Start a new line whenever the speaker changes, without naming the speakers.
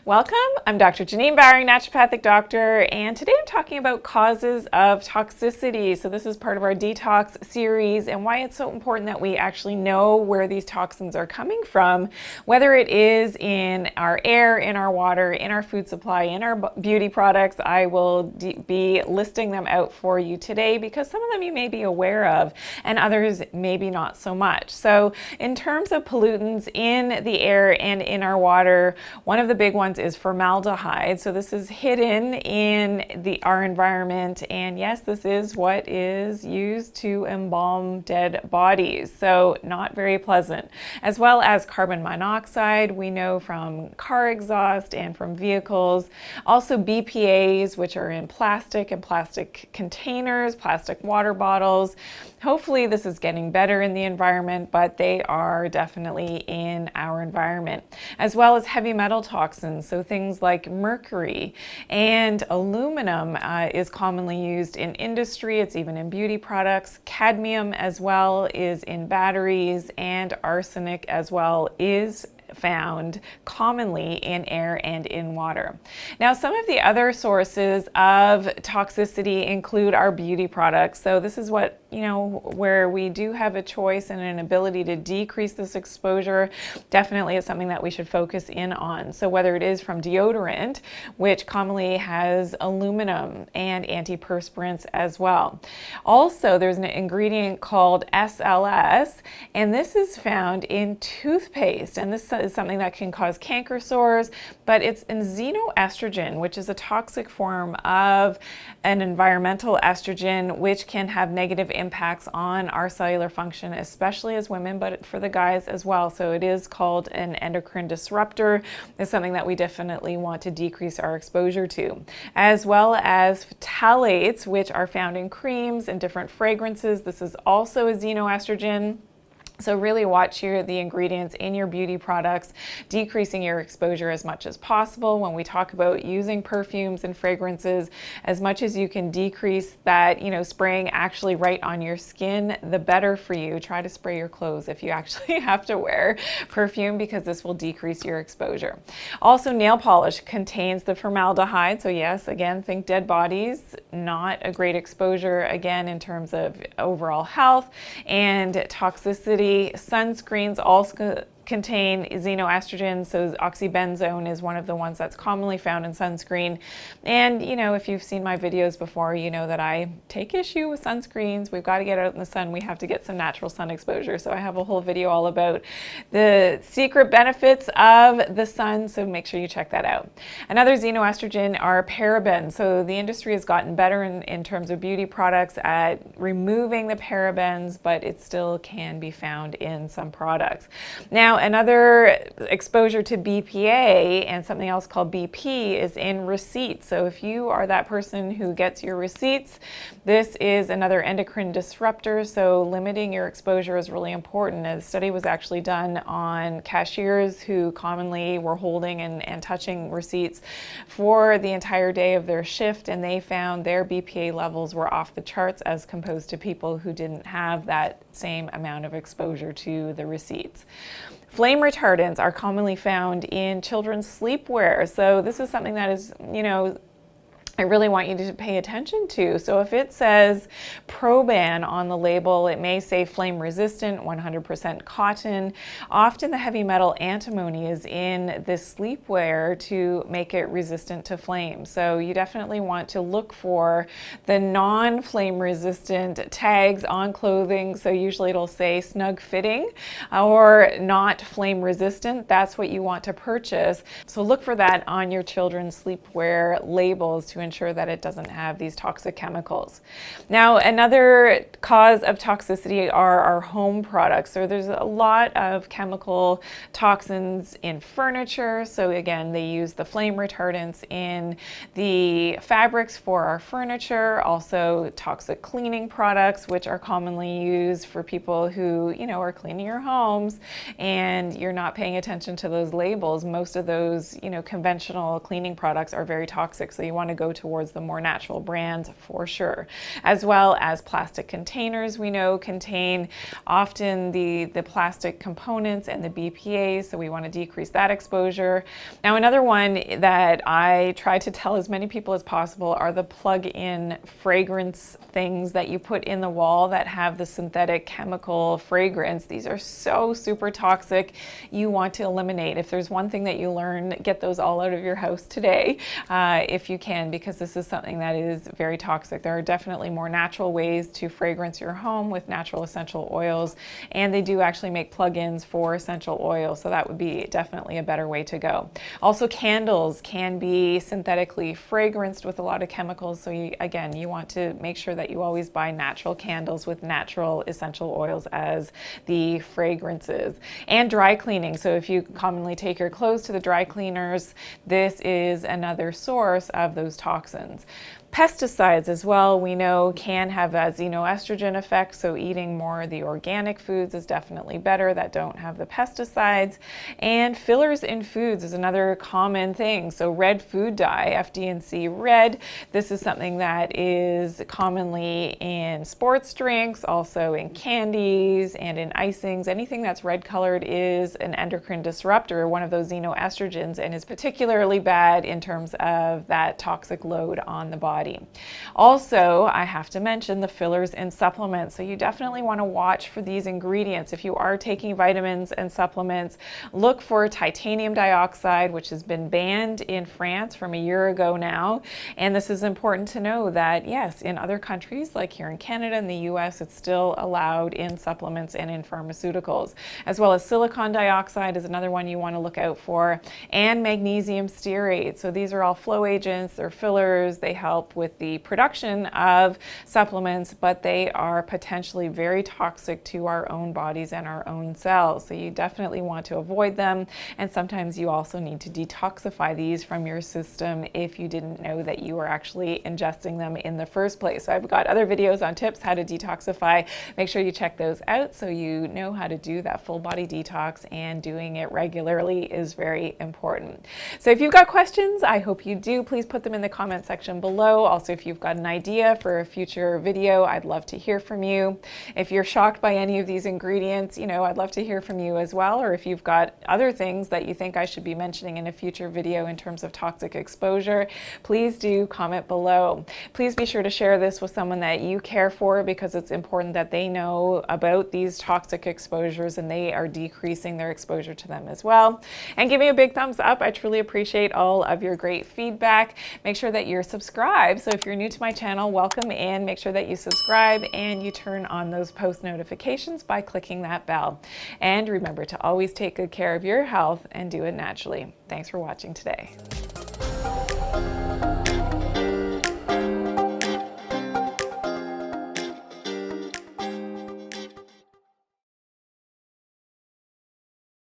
Welcome. I'm Dr. Janine Bowring, naturopathic doctor, and today I'm talking about causes of toxicity. So this is part of our Detox series and why it's so important that we actually know where these toxins are coming from, whether it is in our air, in our water, in our food supply, in our beauty products. I will be listing them out for you today because some of them you may be aware of and others maybe not so much. So in terms of pollutants in the air and in our water, one of the big ones is formaldehyde. So this is hidden in our environment, and yes, this is what is used to embalm dead bodies. So not very pleasant. As well as carbon monoxide, we know from car exhaust and from vehicles. Also BPAs, which are in plastic and plastic containers, plastic water bottles. Hopefully this is getting better in the environment, but they are definitely in our environment. As well as heavy metal toxins, so things like mercury and aluminum is commonly used in industry. It's even in beauty products. Cadmium as well is in batteries, and arsenic as well is found commonly in air and in water. Now, some of the other sources of toxicity include our beauty products. So this is what, where we do have a choice and an ability to decrease this exposure, definitely is something that we should focus in on. So whether it is from deodorant, which commonly has aluminum and antiperspirants as well. Also, there's an ingredient called SLS, and this is found in toothpaste, and this is something that can cause canker sores, but it's in xenoestrogen, which is a toxic form of an environmental estrogen, which can have negative impacts on our cellular function, especially as women, but for the guys as well. So it is called an endocrine disruptor. It's something that we definitely want to decrease our exposure to, as well as phthalates, which are found in creams and different fragrances. This is also a xenoestrogen. So really watch the ingredients in your beauty products, decreasing your exposure as much as possible. When we talk about using perfumes and fragrances, as much as you can decrease that, spraying actually right on your skin, the better for you. Try to spray your clothes if you actually have to wear perfume, because this will decrease your exposure. Also, nail polish contains the formaldehyde. So yes, again, think dead bodies, not a great exposure, again, in terms of overall health and toxicity. Sunscreens also contain xenoestrogens, so oxybenzone is one of the ones that's commonly found in sunscreen. And if you've seen my videos before, you know that I take issue with sunscreens. We've got to get out in the sun. We have to get some natural sun exposure. So I have a whole video all about the secret benefits of the sun, so make sure you check that out. Another xenoestrogen are parabens. So the industry has gotten better in terms of beauty products at removing the parabens, but it still can be found in some products. Now, another exposure to BPA and something else called BP is in receipts. So if you are that person who gets your receipts, this is another endocrine disruptor. So limiting your exposure is really important. A study was actually done on cashiers who commonly were holding and touching receipts for the entire day of their shift, and they found their BPA levels were off the charts as opposed to people who didn't have that same amount of exposure to the receipts. Flame retardants are commonly found in children's sleepwear. So this is something that is, I really want you to pay attention to. So if it says Proban on the label, it may say flame resistant, 100% cotton. Often the heavy metal antimony is in this sleepwear to make it resistant to flame. So you definitely want to look for the non-flame resistant tags on clothing. So usually it'll say snug fitting or not flame resistant. That's what you want to purchase. So look for that on your children's sleepwear labels to ensure that it doesn't have these toxic chemicals. Now, another cause of toxicity are our home products. So there's a lot of chemical toxins in furniture. So again, they use the flame retardants in the fabrics for our furniture, also toxic cleaning products, which are commonly used for people who, are cleaning your homes and you're not paying attention to those labels. Most of those, conventional cleaning products are very toxic. So you want to go towards the more natural brands for sure. As well as plastic containers, we know contain often the plastic components and the BPAs, so we want to decrease that exposure. Now, another one that I try to tell as many people as possible are the plug-in fragrance things that you put in the wall that have the synthetic chemical fragrance. These are so super toxic. You want to eliminate. If there's one thing that you learn, get those all out of your house today if you can, because this is something that is very toxic. There are definitely more natural ways to fragrance your home with natural essential oils, and they do actually make plug-ins for essential oils, so that would be definitely a better way to go. Also, candles can be synthetically fragranced with a lot of chemicals, so again, you want to make sure that you always buy natural candles with natural essential oils as the fragrances. And dry cleaning, so if you commonly take your clothes to the dry cleaners, this is another source of those toxins. Pesticides as well, we know, can have a xenoestrogen effect, so eating more of the organic foods is definitely better that don't have the pesticides. And fillers in foods is another common thing. So red food dye, FD&C red, this is something that is commonly in sports drinks, also in candies and in icings. Anything that's red colored is an endocrine disruptor, one of those xenoestrogens, and is particularly bad in terms of that toxic load on the body. Also, I have to mention the fillers in supplements. So you definitely want to watch for these ingredients. If you are taking vitamins and supplements, look for titanium dioxide, which has been banned in France from a year ago now. And this is important to know that, yes, in other countries, like here in Canada and the US, it's still allowed in supplements and in pharmaceuticals. As well as silicone dioxide is another one you want to look out for, and magnesium stearate. So these are all flow agents, they're fillers, they help with the production of supplements, but they are potentially very toxic to our own bodies and our own cells. So you definitely want to avoid them. And sometimes you also need to detoxify these from your system if you didn't know that you were actually ingesting them in the first place. So I've got other videos on tips how to detoxify. Make sure you check those out so you know how to do that full body detox, and doing it regularly is very important. So if you've got questions, I hope you do, please put them in the comment section below. Also, if you've got an idea for a future video, I'd love to hear from you. If you're shocked by any of these ingredients, I'd love to hear from you as well. Or if you've got other things that you think I should be mentioning in a future video in terms of toxic exposure, please do comment below. Please be sure to share this with someone that you care for, because it's important that they know about these toxic exposures and they are decreasing their exposure to them as well. And give me a big thumbs up. I truly appreciate all of your great feedback. Make sure that you're subscribed. So if you're new to my channel, welcome in. Make sure that you subscribe and you turn on those post notifications by clicking that bell. And remember to always take good care of your health and do it naturally. Thanks for watching today.